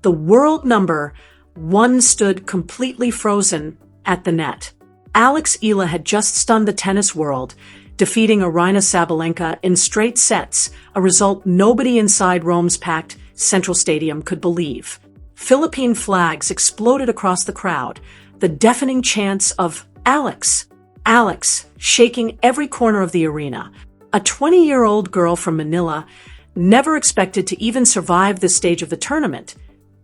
the world number one stood completely frozen at the net. Alex Eala had just stunned the tennis world, defeating Aryna Sabalenka in straight sets, a result nobody inside Rome's packed Central Stadium could believe. Philippine flags exploded across the crowd, the deafening chants of "Alex! Alex!" shaking every corner of the arena. A 20-year-old girl from Manila, never expected to even survive this stage of the tournament,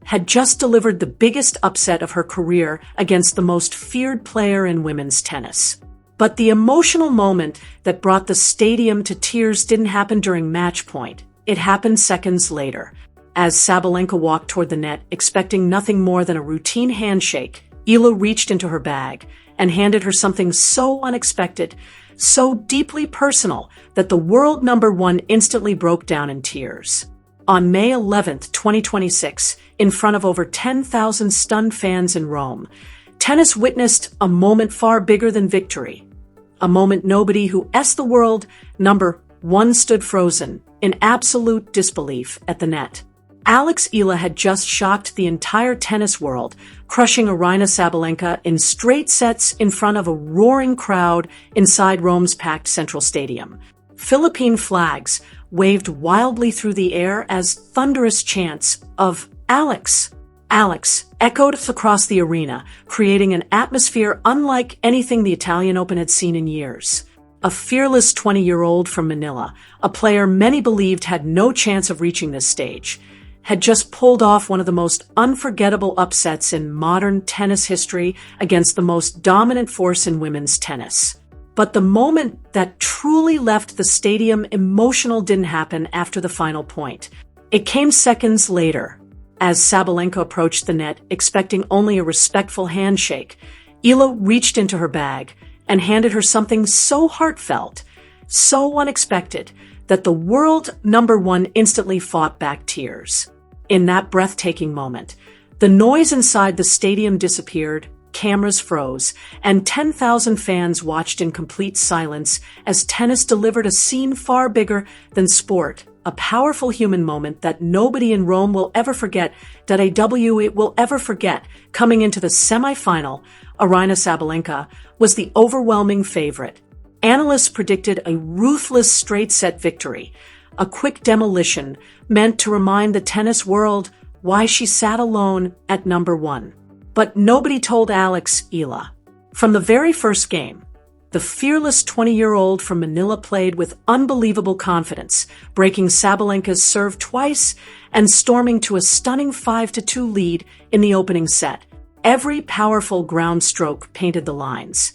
had just delivered the biggest upset of her career against the most feared player in women's tennis. But the emotional moment that brought the stadium to tears didn't happen during match point. It happened seconds later. As Sabalenka walked toward the net, expecting nothing more than a routine handshake, Eala reached into her bag and handed her something so unexpected, so deeply personal, that the world number one instantly broke down in tears. On May 11, 2026, in front of over 10,000 stunned fans in Rome, tennis witnessed a moment far bigger than victory. A moment nobody who the world number one stood frozen in absolute disbelief at the net. Alex Eala had just shocked the entire tennis world, crushing Aryna Sabalenka in straight sets in front of a roaring crowd inside Rome's packed Central Stadium. Philippine flags waved wildly through the air as thunderous chants of "Alex! Alex!" echoed across the arena, creating an atmosphere unlike anything the Italian Open had seen in years. A fearless 20-year-old from Manila, a player many believed had no chance of reaching this stage, had just pulled off one of the most unforgettable upsets in modern tennis history against the most dominant force in women's tennis. But the moment that truly left the stadium emotional didn't happen after the final point. It came seconds later. As Sabalenka approached the net, expecting only a respectful handshake, Eala reached into her bag and handed her something so heartfelt, so unexpected, that the world number one instantly fought back tears. In that breathtaking moment, the noise inside the stadium disappeared, cameras froze, and 10,000 fans watched in complete silence as tennis delivered a scene far bigger than sport, a powerful human moment that nobody in Rome will ever forget, it will ever forget. Coming into the semifinal, Aryna Sabalenka was the overwhelming favorite. Analysts predicted a ruthless straight-set victory, a quick demolition meant to remind the tennis world why she sat alone at number one. But nobody told Alex Eala. From the very first game, the fearless 20-year-old from Manila played with unbelievable confidence, breaking Sabalenka's serve twice and storming to a stunning 5-2 lead in the opening set. Every powerful ground stroke painted the lines.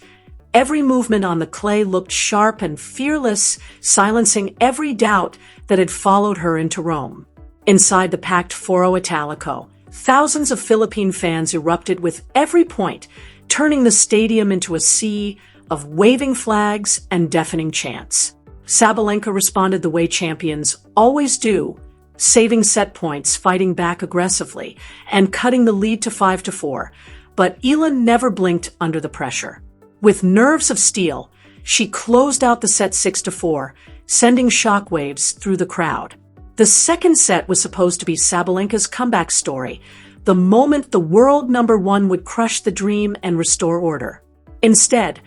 Every movement on the clay looked sharp and fearless, silencing every doubt that had followed her into Rome. Inside the packed Foro Italico, thousands of Philippine fans erupted with every point, turning the stadium into a sea of waving flags and deafening chants. Sabalenka responded the way champions always do, saving set points, fighting back aggressively, and cutting the lead to 5-4. But Eala never blinked under the pressure. With nerves of steel, she closed out the set 6-4, sending shockwaves through the crowd. The second set was supposed to be Sabalenka's comeback story, the moment the world number one would crush the dream and restore order. Instead,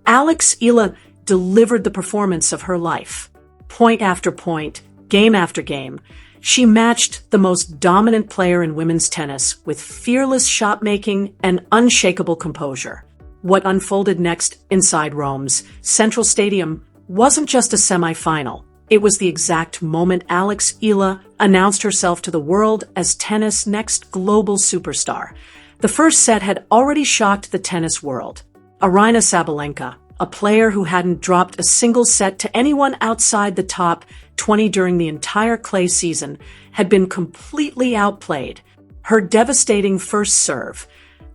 Alex Eala delivered the performance of her life. Point after point, game after game, she matched the most dominant player in women's tennis with fearless shot-making and unshakable composure. What unfolded next inside Rome's Central Stadium wasn't just a semifinal. It was the exact moment Alex Eala announced herself to the world as tennis' next global superstar. The first set had already shocked the tennis world. Aryna Sabalenka, a player who hadn't dropped a single set to anyone outside the top 20 during the entire clay season, had been completely outplayed. Her devastating first serve,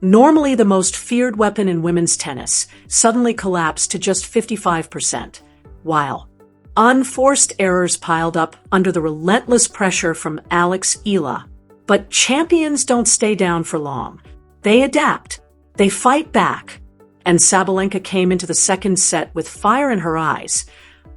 normally the most feared weapon in women's tennis, suddenly collapsed to just 55%, while unforced errors piled up under the relentless pressure from Alex Eala. But champions don't stay down for long. They adapt. They fight back. And Sabalenka came into the second set with fire in her eyes,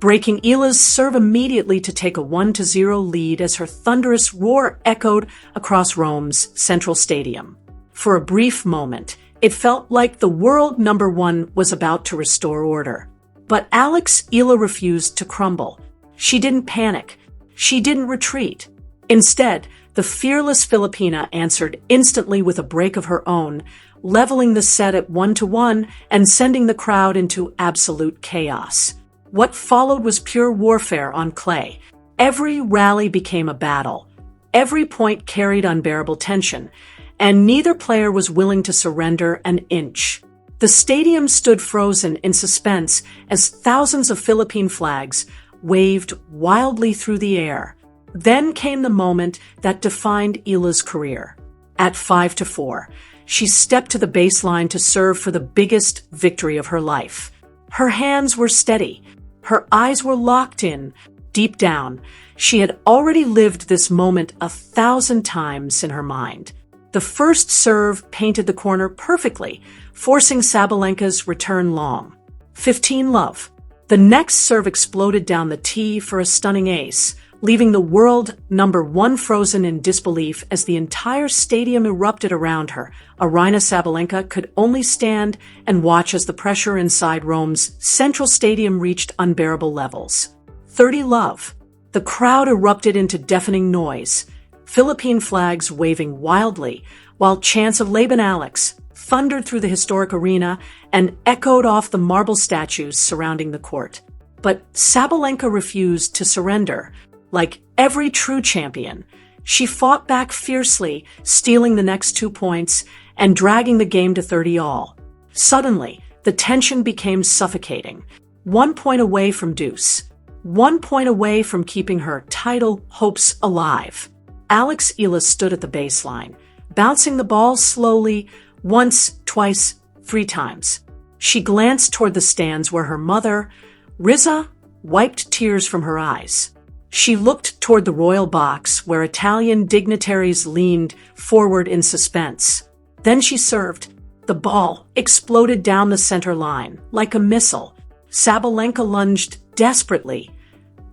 breaking Eala's serve immediately to take a 1-0 lead as her thunderous roar echoed across Rome's central stadium. For a brief moment, it felt like the world number one was about to restore order. But Alex Eala refused to crumble. She didn't panic. She didn't retreat. Instead, the fearless Filipina answered instantly with a break of her own, leveling the set at 1-1 and sending the crowd into absolute chaos. What followed was pure warfare on clay. Every rally became a battle. Every point carried unbearable tension, and neither player was willing to surrender an inch. The stadium stood frozen in suspense as thousands of Philippine flags waved wildly through the air. Then came the moment that defined Eala's career. At 5-4, she stepped to the baseline to serve for the biggest victory of her life. Her hands were steady. Her eyes were locked in. Deep down, she had already lived this moment 1,000 times in her mind. The first serve painted the corner perfectly, forcing Sabalenka's return long. 15-love. The next serve exploded down the tee for a stunning ace, leaving the world number one frozen in disbelief as the entire stadium erupted around her. Aryna Sabalenka could only stand and watch as the pressure inside Rome's central stadium reached unbearable levels. 30-love. The crowd erupted into deafening noise, Philippine flags waving wildly, while chants of Laban Alex thundered through the historic arena and echoed off the marble statues surrounding the court. But Sabalenka refused to surrender. Like every true champion, she fought back fiercely, stealing the next 2 points and dragging the game to 30-all. Suddenly, the tension became suffocating. 1 point away from deuce. 1 point away from keeping her title hopes alive. Alex Eala stood at the baseline, bouncing the ball slowly, once, twice, 3 times. She glanced toward the stands where her mother, Riza, wiped tears from her eyes. She looked toward the royal box where Italian dignitaries leaned forward in suspense. Then she served. The ball exploded down the center line like a missile. Sabalenka lunged desperately,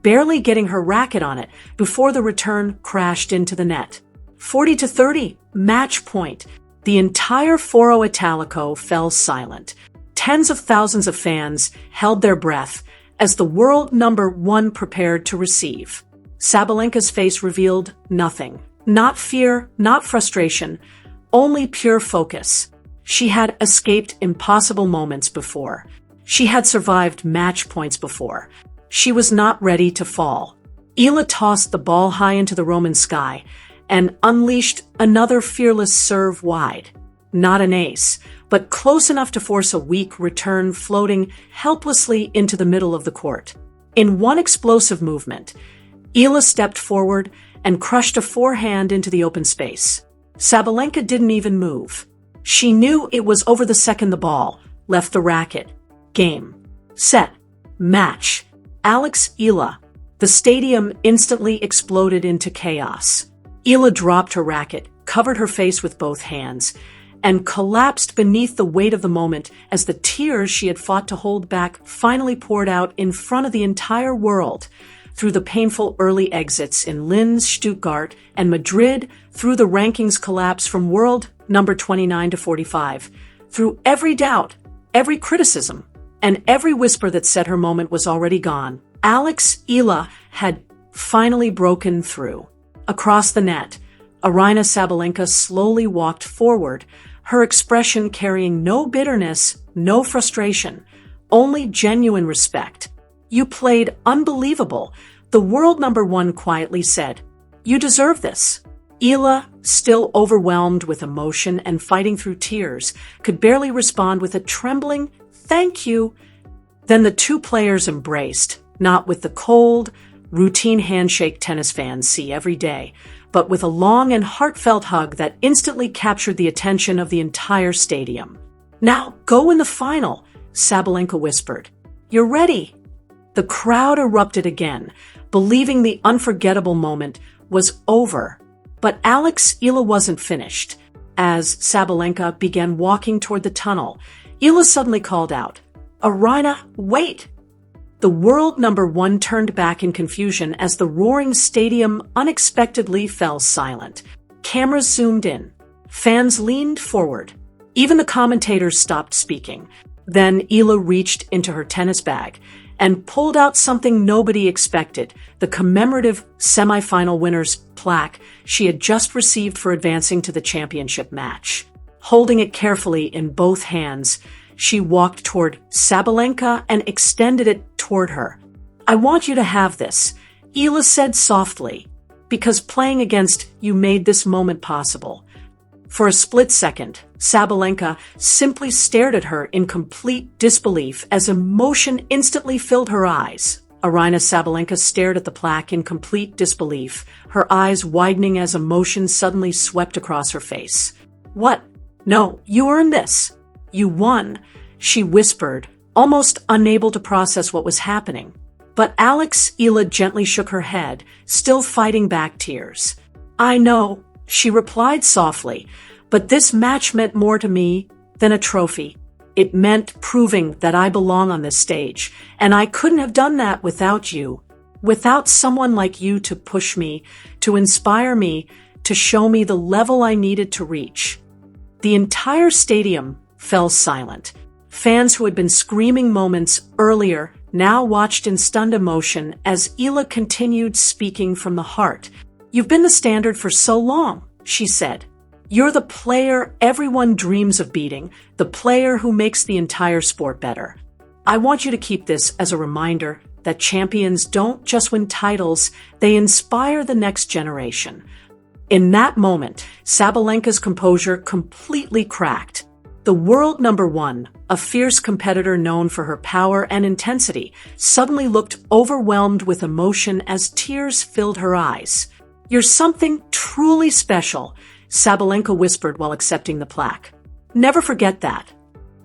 barely getting her racket on it before the return crashed into the net. 40-30, match point. The entire Foro Italico fell silent. Tens of thousands of fans held their breath as the world number one prepared to receive. Sabalenka's face revealed nothing. Not fear, not frustration, only pure focus. She had escaped impossible moments before. She had survived match points before. She was not ready to fall. Eala tossed the ball high into the Roman sky and unleashed another fearless serve wide. Not an ace, but close enough to force a weak return floating helplessly into the middle of the court. In one explosive movement, Eala stepped forward and crushed a forehand into the open space. Sabalenka didn't even move. She knew it was over the second the ball left the racket. Game. Set. Match. Alex Eala. The stadium instantly exploded into chaos. Eala dropped her racket, covered her face with both hands, and collapsed beneath the weight of the moment as the tears she had fought to hold back finally poured out in front of the entire world. Through the painful early exits in Linz, Stuttgart, and Madrid, through the rankings collapse from world number 29 to 45, through every doubt, every criticism, and every whisper that said her moment was already gone, Alex Eala had finally broken through. Across the net, Aryna Sabalenka slowly walked forward, her expression carrying no bitterness, no frustration, only genuine respect. "You played unbelievable," the world number one quietly said. "You deserve this." Eala, still overwhelmed with emotion and fighting through tears, could barely respond with a trembling, "Thank you." Then the two players embraced, not with the cold, routine handshake tennis fans see every day, but with a long and heartfelt hug that instantly captured the attention of the entire stadium. "Now go in the final," Sabalenka whispered. "You're ready." The crowd erupted again, believing the unforgettable moment was over. But Alex Eala wasn't finished. As Sabalenka began walking toward the tunnel, Eala suddenly called out, "Aryna, wait!" The world #1 turned back in confusion as the roaring stadium unexpectedly fell silent. Cameras zoomed in. Fans leaned forward. Even the commentators stopped speaking. Then Eala reached into her tennis bag and pulled out something nobody expected, the commemorative semifinal winner's plaque she had just received for advancing to the championship match. Holding it carefully in both hands, she walked toward Sabalenka and extended it toward her. "I want you to have this," Eala said softly, "because playing against you made this moment possible." For a split second, Sabalenka simply stared at her in complete disbelief as emotion instantly filled her eyes. Aryna Sabalenka stared at the plaque in complete disbelief, her eyes widening as emotion suddenly swept across her face. "What? No, you earned this. You won," she whispered, almost unable to process what was happening. But Alex Eala gently shook her head, still fighting back tears. "I know," she replied softly, "but this match meant more to me than a trophy. It meant proving that I belong on this stage, and I couldn't have done that without you. Without someone like you to push me, to inspire me, to show me the level I needed to reach." The entire stadium fell silent. Fans who had been screaming moments earlier now watched in stunned emotion as Eala continued speaking from the heart. "You've been the standard for so long," she said. "You're the player everyone dreams of beating, the player who makes the entire sport better. I want you to keep this as a reminder that champions don't just win titles, they inspire the next generation." In that moment, Sabalenka's composure completely cracked. The world #1, a fierce competitor known for her power and intensity, suddenly looked overwhelmed with emotion as tears filled her eyes. "You're something truly special," Sabalenka whispered while accepting the plaque. "Never forget that."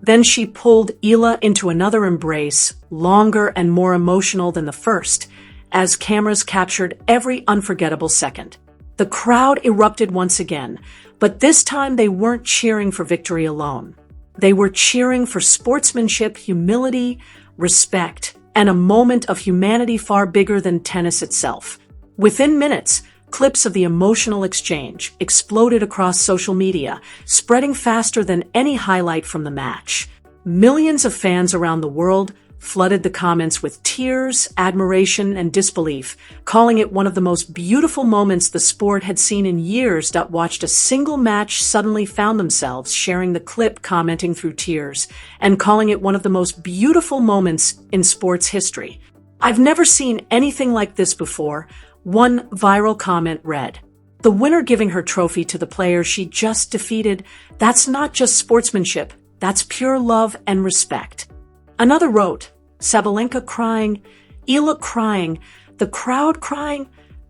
Then she pulled Eala into another embrace, longer and more emotional than the first, as cameras captured every unforgettable second. The crowd erupted once again, but this time they weren't cheering for victory alone. They were cheering for sportsmanship, humility, respect, and a moment of humanity far bigger than tennis itself. Within minutes, clips of the emotional exchange exploded across social media, spreading faster than any highlight from the match. Millions of fans around the world flooded the comments with tears, admiration, and disbelief, calling it one of the most beautiful moments the sport had seen in years. Watched a single match suddenly found themselves sharing the clip, commenting through tears, and calling it one of the most beautiful moments in sports history. "I've never seen anything like this before," one viral comment read. "The winner giving her trophy to the player she just defeated, that's not just sportsmanship, that's pure love and respect." Another wrote, "Sabalenka crying, Eala crying, the crowd crying,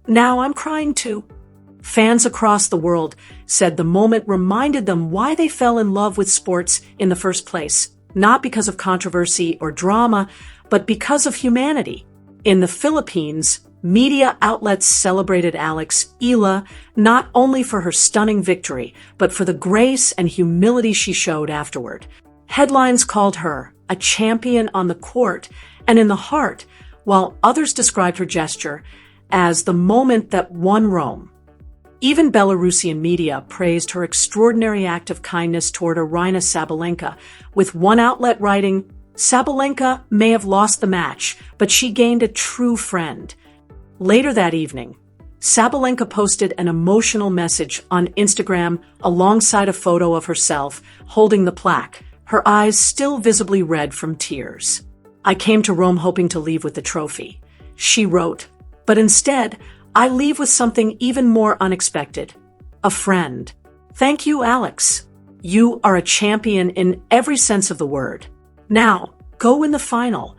now I'm crying too." Fans across the world said the moment reminded them why they fell in love with sports in the first place, not because of controversy or drama, but because of humanity. In the Philippines, media outlets celebrated Alex Eala not only for her stunning victory, but for the grace and humility she showed afterward. Headlines called her a champion on the court and in the heart, while others described her gesture as the moment that won Rome. Even Belarusian media praised her extraordinary act of kindness toward Aryna Sabalenka, with one outlet writing, "Sabalenka may have lost the match, but she gained a true friend." Later that evening, Sabalenka posted an emotional message on Instagram alongside a photo of herself holding the plaque, her eyes still visibly red from tears. "I came to Rome hoping to leave with the trophy," she wrote, "but instead, I leave with something even more unexpected. A friend. Thank you, Alex. You are a champion in every sense of the word. Now, go in the final."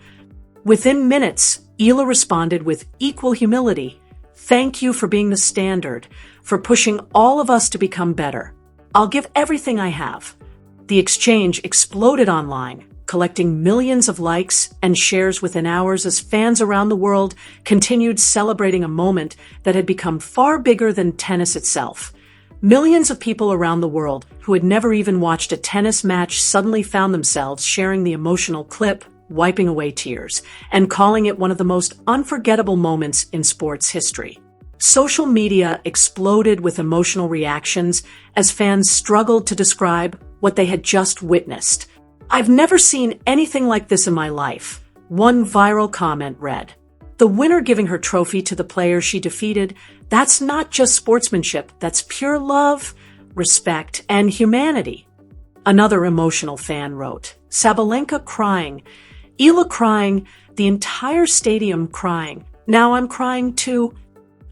Within minutes, Eala responded with equal humility. "Thank you for being the standard, for pushing all of us to become better. I'll give everything I have." The exchange exploded online, collecting millions of likes and shares within hours as fans around the world continued celebrating a moment that had become far bigger than tennis itself. Millions of people around the world who had never even watched a tennis match suddenly found themselves sharing the emotional clip, wiping away tears, and calling it one of the most unforgettable moments in sports history. Social media exploded with emotional reactions as fans struggled to describe what they had just witnessed. "I've never seen anything like this in my life," one viral comment read. "The winner giving her trophy to the player she defeated, that's not just sportsmanship, that's pure love, respect, and humanity." Another emotional fan wrote, "Sabalenka crying, Eala crying, the entire stadium crying. Now I'm crying too."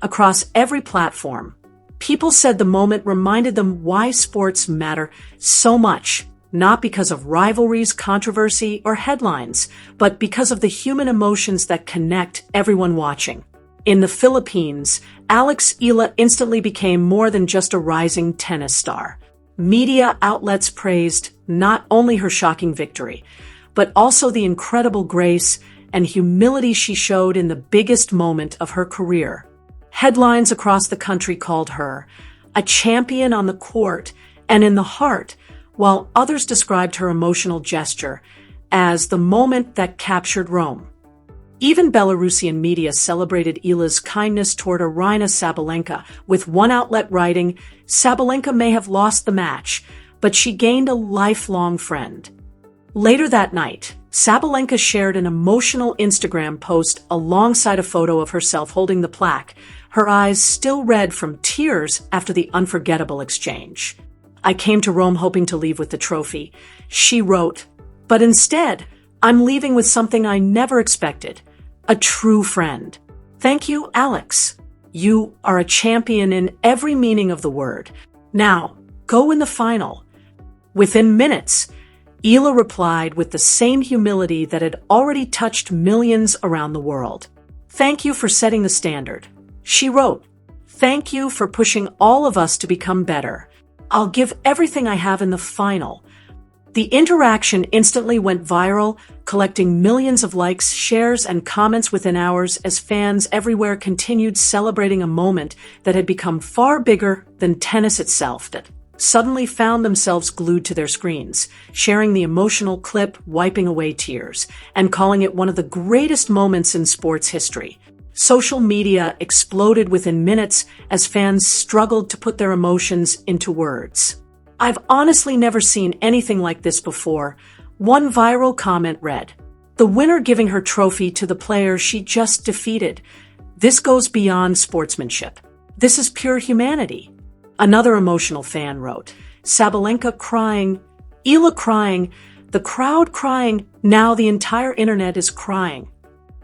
Across every platform, people said the moment reminded them why sports matter so much, not because of rivalries, controversy, or headlines, but because of the human emotions that connect everyone watching. In the Philippines, Alex Eala instantly became more than just a rising tennis star. Media outlets praised not only her shocking victory, but also the incredible grace and humility she showed in the biggest moment of her career. Headlines across the country called her a champion on the court and in the heart, while others described her emotional gesture as the moment that captured Rome. Even Belarusian media celebrated Eala's kindness toward Aryna Sabalenka, with one outlet writing, "Sabalenka may have lost the match, but she gained a lifelong friend." Later that night, Sabalenka shared an emotional Instagram post alongside a photo of herself holding the plaque, her eyes still red from tears after the unforgettable exchange. "I came to Rome hoping to leave with the trophy," she wrote, "but instead, I'm leaving with something I never expected, a true friend. Thank you, Alex. You are a champion in every meaning of the word. Now, go in the final." Within minutes, Eala replied with the same humility that had already touched millions around the world. "Thank you for setting the standard," she wrote. "Thank you for pushing all of us to become better. I'll give everything I have in the final." The interaction instantly went viral, collecting millions of likes, shares, and comments within hours as fans everywhere continued celebrating a moment that had become far bigger than tennis itself, that suddenly found themselves glued to their screens, sharing the emotional clip, wiping away tears, and calling it one of the greatest moments in sports history. Social media exploded within minutes as fans struggled to put their emotions into words. "I've honestly never seen anything like this before," one viral comment read. "The winner giving her trophy to the player she just defeated. This goes beyond sportsmanship. This is pure humanity." Another emotional fan wrote, "Sabalenka crying, Eala crying, the crowd crying, now the entire internet is crying."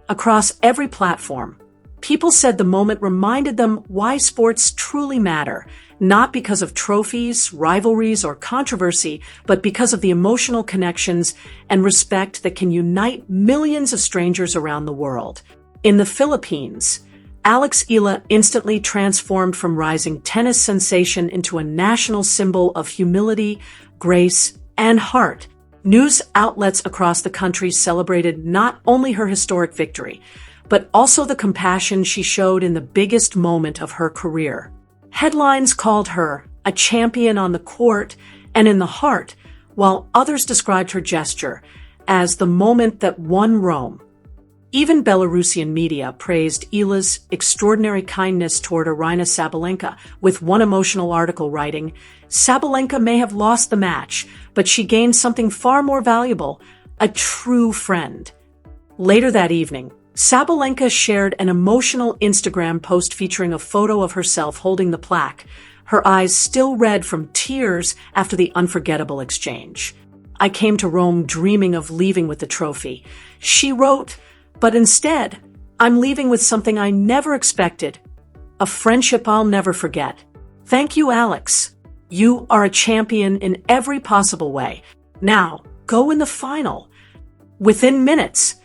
Across every platform, people said the moment reminded them why sports truly matter, not because of trophies, rivalries, or controversy, but because of the emotional connections and respect that can unite millions of strangers around the world. In the Philippines, Alex Eala instantly transformed from rising tennis sensation into a national symbol of humility, grace, and heart. News outlets across the country celebrated not only her historic victory, but also the compassion she showed in the biggest moment of her career. Headlines called her a champion on the court and in the heart, while others described her gesture as the moment that won Rome. Even Belarusian media praised Eala's extraordinary kindness toward Aryna Sabalenka, with one emotional article writing, "Sabalenka may have lost the match, but she gained something far more valuable, a true friend." Later that evening, Sabalenka shared an emotional Instagram post featuring a photo of herself holding the plaque, her eyes still red from tears after the unforgettable exchange. "I came to Rome dreaming of leaving with the trophy," she wrote, "but instead, I'm leaving with something I never expected, a friendship I'll never forget. Thank you, Alex. You are a champion in every possible way. Now, go in the final." Within minutes,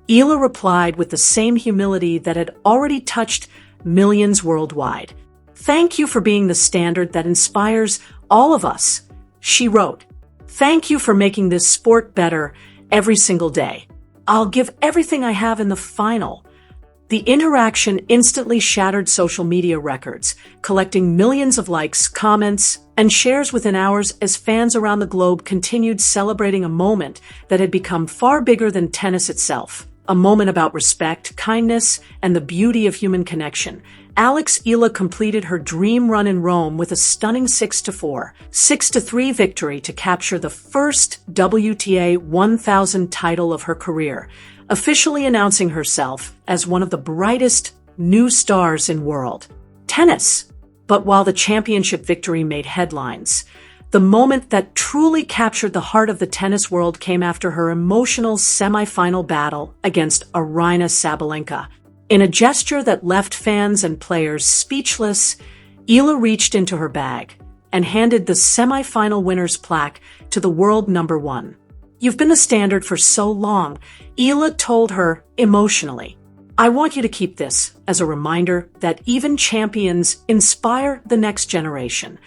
Eala replied with the same humility that had already touched millions worldwide. "Thank you for being the standard that inspires all of us," she wrote. "Thank you for making this sport better every single day. I'll give everything I have in the final." The interaction instantly shattered social media records, collecting millions of likes, comments, and shares within hours as fans around the globe continued celebrating a moment that had become far bigger than tennis itself. A moment about respect, kindness, and the beauty of human connection. Alex Eala completed her dream run in Rome with a stunning 6-4, 6-3 victory to capture the first WTA 1000 title of her career, officially announcing herself as one of the brightest new stars in world tennis. But while the championship victory made headlines, the moment that truly captured the heart of the tennis world came after her emotional semifinal battle against Aryna Sabalenka. In a gesture that left fans and players speechless, Eala reached into her bag and handed the semifinal winner's plaque to the world #1. "You've been the standard for so long," Eala told her emotionally. "I want you to keep this as a reminder that even champions inspire the next generation."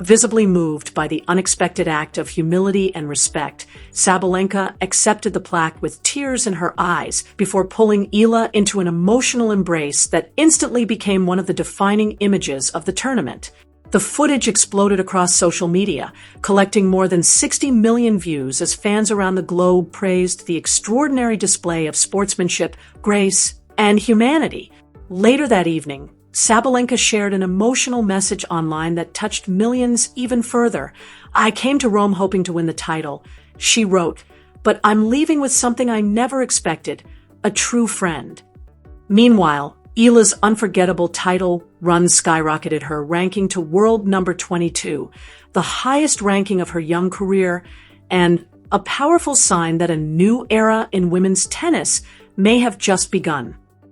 Visibly moved by the unexpected act of humility and respect, Sabalenka accepted the plaque with tears in her eyes before pulling Eala into an emotional embrace that instantly became one of the defining images of the tournament. The footage exploded across social media, collecting more than 60 million views as fans around the globe praised the extraordinary display of sportsmanship, grace, and humanity. Later that evening, Sabalenka shared an emotional message online that touched millions even further. "I came to Rome hoping to win the title," she wrote, "but I'm leaving with something I never expected, a true friend." Meanwhile, Eala's unforgettable title run skyrocketed her ranking to world number 22, the highest ranking of her young career, and a powerful sign that a new era in women's tennis may have just begun.